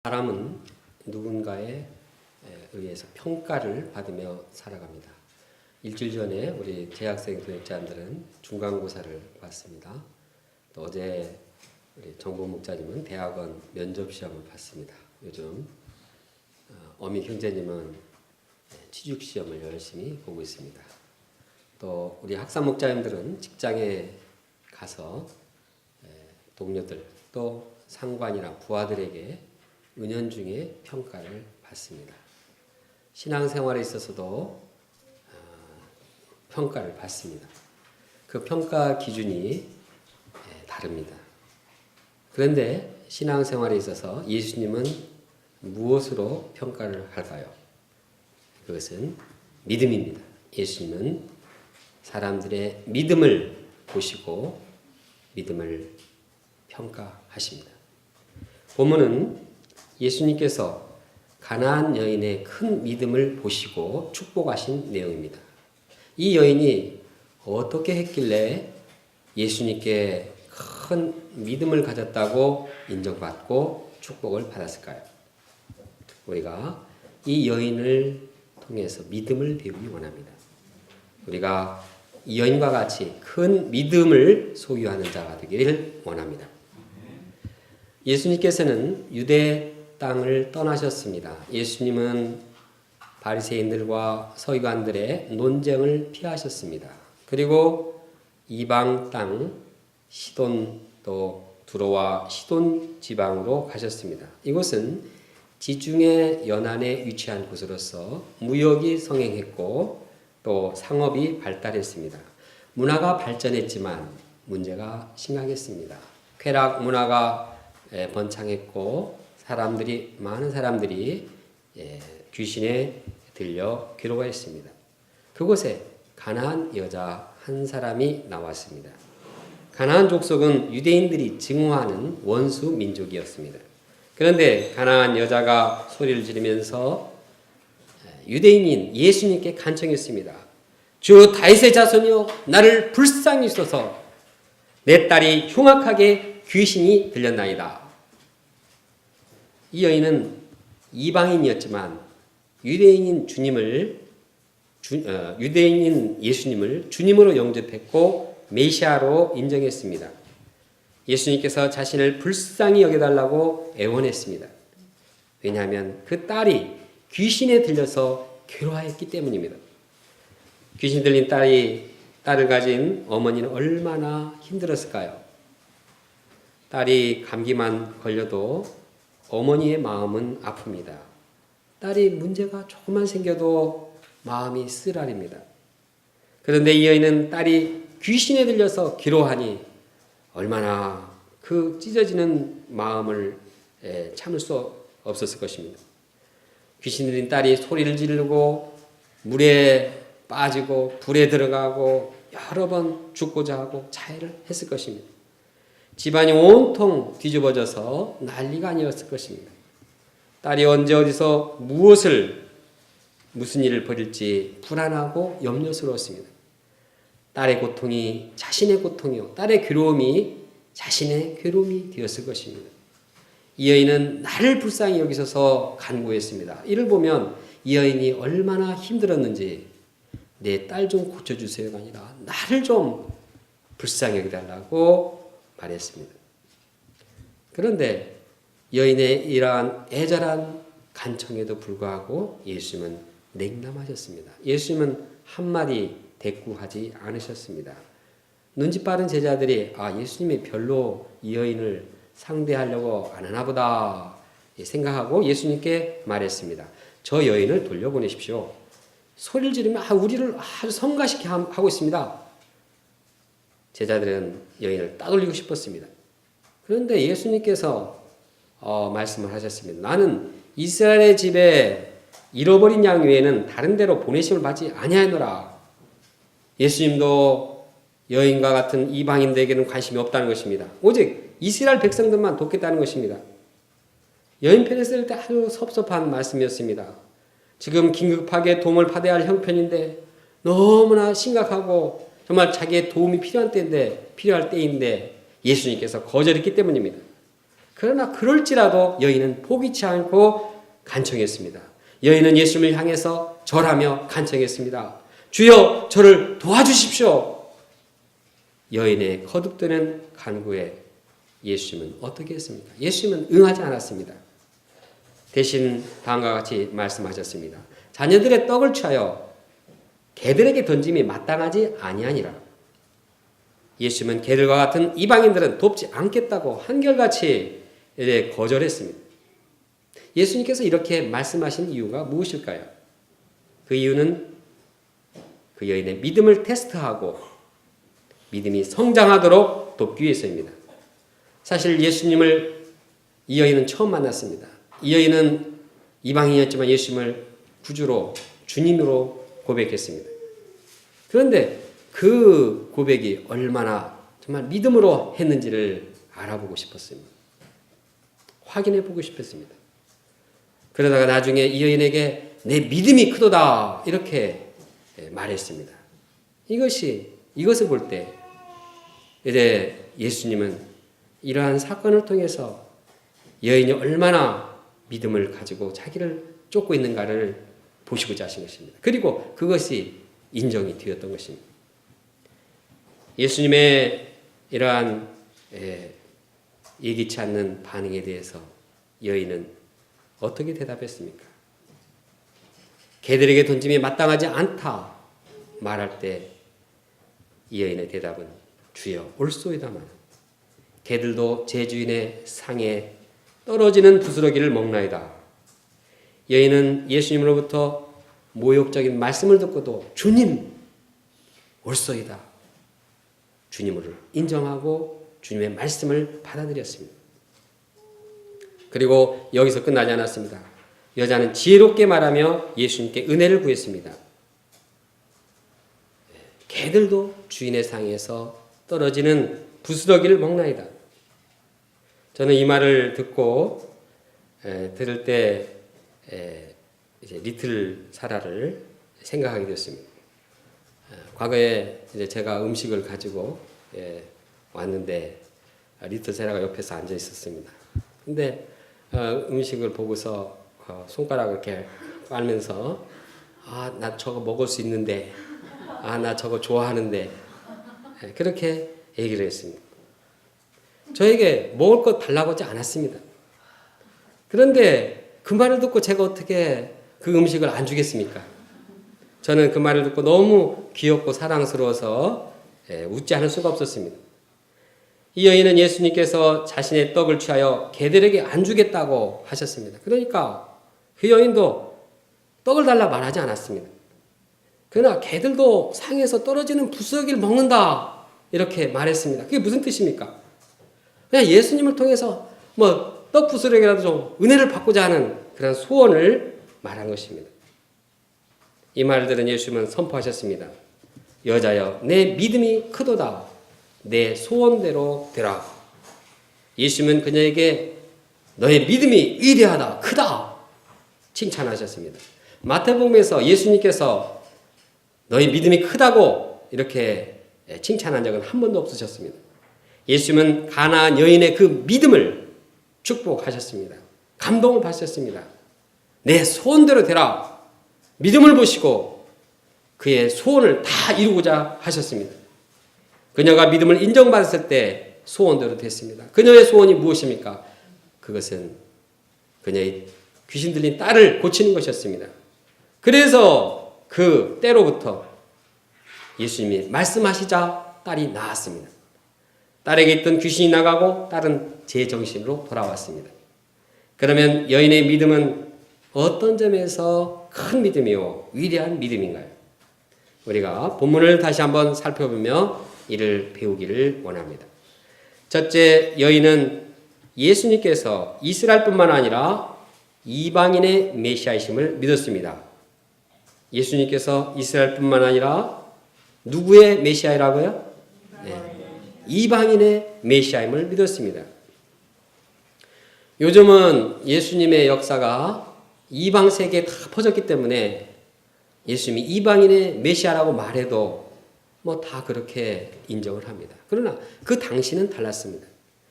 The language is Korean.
사람은 누군가에 의해서 평가를 받으며 살아갑니다. 일주일 전에 우리 재학생 교육자들은 중간고사를 봤습니다. 또 어제 우리 정보 목자님은 대학원 면접시험을 봤습니다. 요즘 어미 형제님은 취직시험을 열심히 보고 있습니다. 또 우리 학사 목자님들은 직장에 가서 동료들 또 상관이나 부하들에게 은연중에 평가를 받습니다. 신앙생활에 있어서도 평가를 받습니다. 그 평가 기준이 다릅니다. 그런데 신앙생활에 있어서 예수님은 무엇으로 평가를 할까요? 그것은 믿음입니다. 예수님은 사람들의 믿음을 보시고 믿음을 평가하십니다. 본문은 예수님께서 가나안 여인의 큰 믿음을 보시고 축복하신 내용입니다. 이 여인이 어떻게 했길래 예수님께 큰 믿음을 가졌다고 인정받고 축복을 받았을까요? 우리가 이 여인을 통해서 믿음을 배우기 원합니다. 우리가 이 여인과 같이 큰 믿음을 소유하는 자가 되기를 원합니다. 예수님께서는 유대 땅을 떠나셨습니다. 예수님은 바리새인들과 서기관들의 논쟁을 피하셨습니다. 그리고 이방 땅 시돈 또 두로와 시돈 지방으로 가셨습니다. 이곳은 지중해 연안에 위치한 곳으로서 무역이 성행했고 또 상업이 발달했습니다. 문화가 발전했지만 문제가 심각했습니다. 쾌락 문화가 번창했고 많은 사람들이 귀신에 들려 괴로워했습니다. 그곳에 가나안 여자 한 사람이 나왔습니다. 가나안 족속은 유대인들이 증오하는 원수 민족이었습니다. 그런데 가나안 여자가 소리를 지르면서 유대인인 예수님께 간청했습니다. 주 다윗의 자손이여 나를 불쌍히 여기소서. 내 딸이 흉악하게 귀신이 들렸나이다. 이 여인은 이방인이었지만 유대인인 예수님을 주님으로 영접했고 메시아로 인정했습니다. 예수님께서 자신을 불쌍히 여겨달라고 애원했습니다. 왜냐하면 그 딸이 귀신에 들려서 괴로워했기 때문입니다. 귀신 들린 딸을 가진 어머니는 얼마나 힘들었을까요? 딸이 감기만 걸려도 어머니의 마음은 아픕니다. 딸이 문제가 조금만 생겨도 마음이 쓰라립니다. 그런데 이 여인은 딸이 귀신에 들려서 괴로워하니 얼마나 그 찢어지는 마음을 참을 수 없었을 것입니다. 귀신 들린 딸이 소리를 지르고 물에 빠지고 불에 들어가고 여러 번 죽고자 하고 자해를 했을 것입니다. 집안이 온통 뒤집어져서 난리가 아니었을 것입니다. 딸이 언제 어디서 무슨 일을 벌일지 불안하고 염려스러웠습니다. 딸의 고통이 자신의 고통이요, 딸의 괴로움이 자신의 괴로움이 되었을 것입니다. 이 여인은 나를 불쌍히 여기셔서 간구했습니다. 이를 보면 이 여인이 얼마나 힘들었는지 내 딸 좀 고쳐주세요가 아니라 나를 좀 불쌍히 여기달라고 말했습니다. 그런데 여인의 이러한 애절한 간청에도 불구하고 예수님은 냉담하셨습니다. 예수님은 한마디 대꾸하지 않으셨습니다. 눈치 빠른 제자들이 예수님이 별로 이 여인을 상대하려고 안 하나 보다 생각하고 예수님께 말했습니다. 저 여인을 돌려보내십시오. 소리를 지르면 우리를 아주 성가시게 하고 있습니다. 제자들은 여인을 따돌리고 싶었습니다. 그런데 예수님께서 말씀을 하셨습니다. 나는 이스라엘의 집에 잃어버린 양 외에는 다른 데로 보내심을 받지 아니하노라. 예수님도 여인과 같은 이방인들에게는 관심이 없다는 것입니다. 오직 이스라엘 백성들만 돕겠다는 것입니다. 여인 편에 쓸 때 아주 섭섭한 말씀이었습니다. 지금 긴급하게 도움을 받아야 할 형편인데 너무나 심각하고 정말 자기의 도움이 필요할 때인데 예수님께서 거절했기 때문입니다. 그러나 그럴지라도 여인은 포기치 않고 간청했습니다. 여인은 예수님을 향해서 절하며 간청했습니다. 주여, 저를 도와주십시오. 여인의 거듭되는 간구에 예수님은 어떻게 했습니까? 예수님은 응하지 않았습니다. 대신 다음과 같이 말씀하셨습니다. 자녀들의 떡을 취하여 개들에게 던짐이 마땅하지 아니하니라. 예수님은 개들과 같은 이방인들은 돕지 않겠다고 한결같이 거절했습니다. 예수님께서 이렇게 말씀하신 이유가 무엇일까요? 그 이유는 그 여인의 믿음을 테스트하고 믿음이 성장하도록 돕기 위해서입니다. 사실 예수님을 이 여인은 처음 만났습니다. 이 여인은 이방인이었지만 예수님을 구주로, 주님으로 고백했습니다. 그런데 그 고백이 얼마나 정말 믿음으로 했는지를 알아보고 싶었습니다. 확인해 보고 싶었습니다. 그러다가 나중에 이 여인에게 내 믿음이 크도다 이렇게 말했습니다. 이것을 볼 때 이제 예수님은 이러한 사건을 통해서 여인이 얼마나 믿음을 가지고 자기를 쫓고 있는가를 보시고자 하신 것입니다. 그리고 그것이 인정이 되었던 것입니다. 예수님의 이러한 예기치 않는 반응에 대해서 여인은 어떻게 대답했습니까? 개들에게 던짐이 마땅하지 않다 말할 때 이 여인의 대답은 주여 옳소이다만 개들도 제 주인의 상에 떨어지는 부스러기를 먹나이다. 여인은 예수님으로부터 모욕적인 말씀을 듣고도 주님 옳소이다. 주님을 인정하고 주님의 말씀을 받아들였습니다. 그리고 여기서 끝나지 않았습니다. 여자는 지혜롭게 말하며 예수님께 은혜를 구했습니다. 개들도 주인의 상에서 떨어지는 부스러기를 먹나이다. 저는 이 말을 듣고 들을 때 이제 리틀 사라를 생각하게 되었습니다. 과거에 이제 제가 음식을 가지고 왔는데 리틀 사라가 옆에서 앉아 있었습니다. 근데 음식을 보고서 손가락을 이렇게 빨면서 나 저거 먹을 수 있는데 나 저거 좋아하는데 그렇게 얘기를 했습니다. 저에게 먹을 것 달라고 하지 않았습니다. 그런데 그 말을 듣고 제가 어떻게 그 음식을 안 주겠습니까? 저는 그 말을 듣고 너무 귀엽고 사랑스러워서 웃지 않을 수가 없었습니다. 이 여인은 예수님께서 자신의 떡을 취하여 개들에게 안 주겠다고 하셨습니다. 그러니까 그 여인도 떡을 달라 말하지 않았습니다. 그러나 개들도 상에서 떨어지는 부스러기를 먹는다 이렇게 말했습니다. 그게 무슨 뜻입니까? 그냥 예수님을 통해서 떡 부스러기라도 좀 은혜를 받고자 하는 그런 소원을 말한 것입니다. 이 말을 들은 예수님은 선포하셨습니다. 여자여 내 믿음이 크도다. 내 소원대로 되라. 예수님은 그녀에게 너의 믿음이 위대하다, 크다 칭찬하셨습니다. 마태복음에서 예수님께서 너의 믿음이 크다고 이렇게 칭찬한 적은 한 번도 없으셨습니다. 예수님은 가나안 여인의 그 믿음을 축복하셨습니다. 감동을 받으셨습니다. 내 소원대로 되라. 믿음을 보시고 그의 소원을 다 이루고자 하셨습니다. 그녀가 믿음을 인정받았을 때 소원대로 됐습니다. 그녀의 소원이 무엇입니까? 그것은 그녀의 귀신 들린 딸을 고치는 것이었습니다. 그래서 그 때로부터 예수님이 말씀하시자 딸이 나았습니다. 딸에게 있던 귀신이 나가고 딸은 제정신으로 돌아왔습니다. 그러면 여인의 믿음은 어떤 점에서 큰 믿음이요 위대한 믿음인가요? 우리가 본문을 다시 한번 살펴보며 이를 배우기를 원합니다. 첫째, 여인은 예수님께서 이스라엘뿐만 아니라 이방인의 메시아이심을 믿었습니다. 예수님께서 이스라엘뿐만 아니라 누구의 메시아라고요? 이방인의 메시아임을 믿었습니다. 요즘은 예수님의 역사가 이방 세계에 다 퍼졌기 때문에 예수님이 이방인의 메시아라고 말해도 다 그렇게 인정을 합니다. 그러나 그 당시는 달랐습니다.